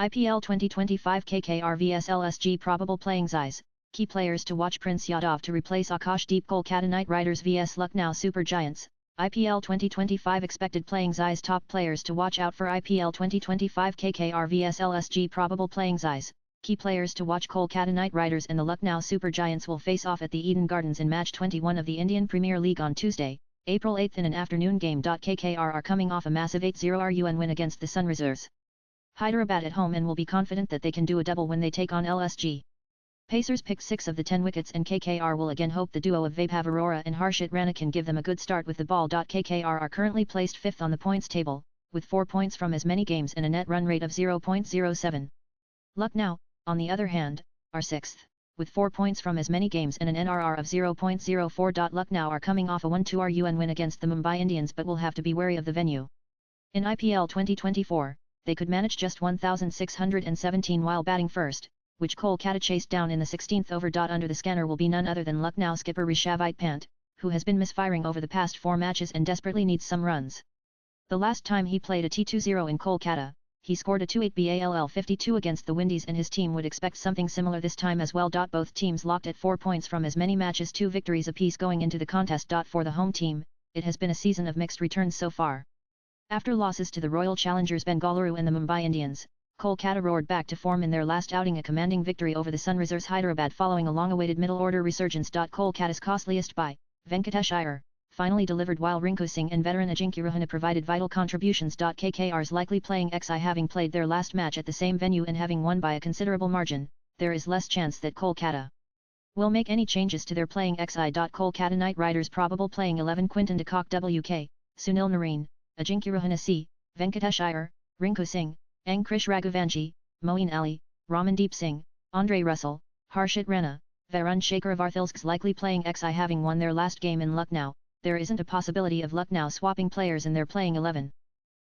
IPL 2025 KKR vs LSG probable playing size. Key players to watch: Prince Yadav to replace Akash. Deep Kolkata Knight Riders vs Lucknow Super Giants. IPL 2025 expected playing size. Top players to watch out for IPL 2025 KKR vs LSG probable playing size. Key players to watch: Kolkata Knight Riders and the Lucknow Super Giants will face off at the Eden Gardens in Match 21 of the Indian Premier League on Tuesday, April 8 in an afternoon game. KKR are coming off a massive 8-0 run win against the Sunrisers Hyderabad at home and will be confident that they can do a double when they take on LSG. Pacers picked 6 of the 10 wickets and KKR will again hope the duo of Vaibhav Arora and Harshit Rana can give them a good start with the ball. KKR are currently placed 5th on the points table, with 4 points from as many games and a net run rate of 0.07. Lucknow, on the other hand, are 6th, with 4 points from as many games and an NRR of 0.04. Lucknow are coming off a 1-2 run win against the Mumbai Indians but will have to be wary of the venue. In IPL 2024, they could manage just 1,617 while batting first, which Kolkata chased down in the 16th over. Under the scanner will be none other than Lucknow skipper Rishabh Pant, who has been misfiring over the past 4 matches and desperately needs some runs. The last time he played a T20 in Kolkata, he scored a 2-8 BALL 52 against the Windies and his team would expect something similar this time as well. Both teams locked at 4 points from as many matches, 2 victories apiece going into the contest. For the home team, it has been a season of mixed returns so far. After losses to the Royal Challengers Bengaluru and the Mumbai Indians, Kolkata roared back to form in their last outing, a commanding victory over the Sunrisers Hyderabad following a long-awaited middle-order resurgence. Kolkata's costliest buy, Venkatesh Iyer, finally delivered while Rinku Singh and veteran Ajinkya Rahane provided vital contributions. KKR's likely playing XI having played their last match at the same venue and having won by a considerable margin, there is less chance that Kolkata will make any changes to their playing XI. Kolkata Knight Riders probable playing 11: Quinton de Kock WK, Sunil Narine, Ajinkya Rahane C, Venkatesh Iyer, Rinku Singh, Krish Raghuvanshi, Moeen Ali, Ramandeep Singh, Andre Russell, Harshit Rana, Varun Chakravarthil's likely playing XI having won their last game in Lucknow. There isn't a possibility of Lucknow swapping players in their playing 11.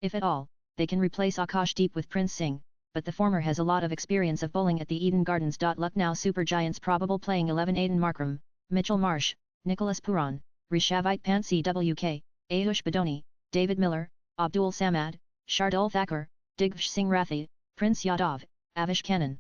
If at all, they can replace Akash Deep with Prince Singh, but the former has a lot of experience of bowling at the Eden Gardens. Lucknow Super Giants probable playing 11: Aiden Markram, Mitchell Marsh, Nicholas Puran, Rishabh Pant CWK, Ayush Badoni, David Miller, Abdul Samad, Shardul Thakur, Digvish Singh Rathi, Prince Yadav, Avish Kannan.